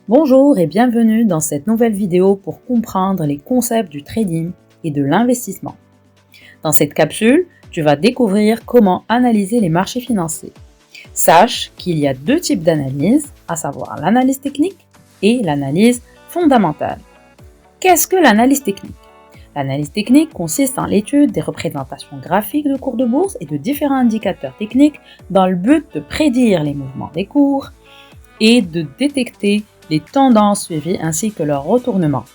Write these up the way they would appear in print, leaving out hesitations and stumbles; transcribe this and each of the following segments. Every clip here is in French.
Bonjour et bienvenue dans cette nouvelle vidéo pour comprendre les concepts du trading et de l'investissement. Dans cette capsule, tu vas découvrir comment analyser les marchés financiers. Sache qu'il y a deux types d'analyse, à savoir l'analyse technique et l'analyse fondamentale. Qu'est-ce que l'analyse technique? L'analyse technique consiste en l'étude des représentations graphiques de cours de bourse et de différents indicateurs techniques dans le but de prédire les mouvements des cours et de détecter les tendances suivies ainsi que leur retournement.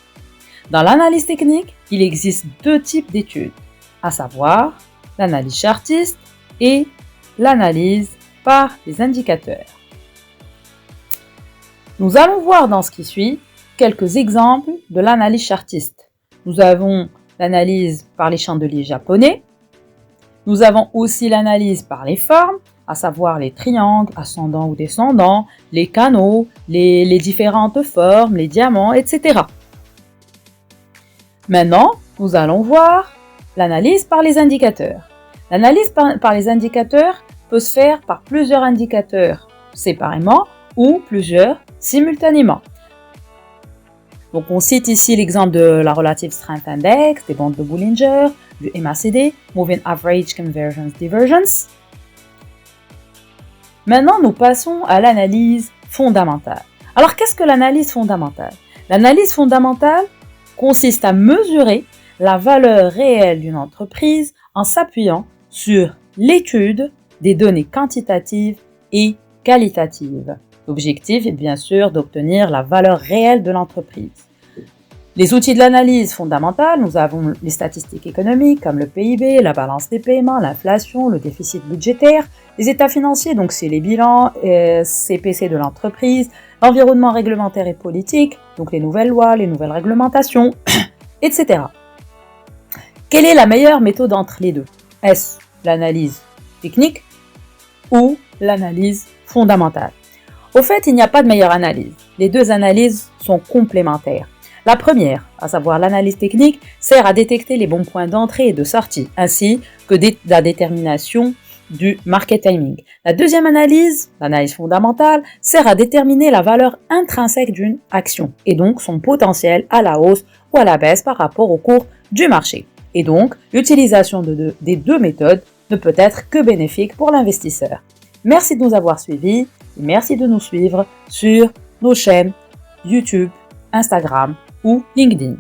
Dans l'analyse technique, il existe deux types d'études, à savoir l'analyse chartiste et l'analyse par les indicateurs. Nous allons voir dans ce qui suit quelques exemples de l'analyse chartiste. Nous avons l'analyse par les chandeliers japonais. Nous avons aussi l'analyse par les formes, à savoir les triangles, ascendants ou descendants, les canaux, les différentes formes, les diamants, etc. Maintenant, nous allons voir l'analyse par les indicateurs. L'analyse par les indicateurs peut se faire par plusieurs indicateurs séparément ou plusieurs simultanément. Donc on cite ici l'exemple de la Relative Strength Index, des bandes de Bollinger, du MACD, Moving Average Convergence Divergence. Maintenant, nous passons à l'analyse fondamentale. Alors, qu'est-ce que l'analyse fondamentale? L'analyse fondamentale consiste à mesurer la valeur réelle d'une entreprise en s'appuyant sur l'étude des données quantitatives et qualitatives. L'objectif est bien sûr d'obtenir la valeur réelle de l'entreprise. Les outils de l'analyse fondamentale, nous avons les statistiques économiques comme le PIB, la balance des paiements, l'inflation, le déficit budgétaire, les états financiers, donc c'est les bilans, CPC de l'entreprise, l'environnement réglementaire et politique, donc les nouvelles lois, les nouvelles réglementations, etc. Quelle est la meilleure méthode entre les deux? Est-ce l'analyse technique ou l'analyse fondamentale? Au fait, il n'y a pas de meilleure analyse. Les deux analyses sont complémentaires. La première, à savoir l'analyse technique, sert à détecter les bons points d'entrée et de sortie, ainsi que la détermination du market timing. La deuxième analyse, l'analyse fondamentale, sert à déterminer la valeur intrinsèque d'une action, et donc son potentiel à la hausse ou à la baisse par rapport au cours du marché. Et donc, l'utilisation des deux méthodes ne peut être que bénéfique pour l'investisseur. Merci de nous avoir suivis, et merci de nous suivre sur nos chaînes YouTube, Instagram ou LinkedIn.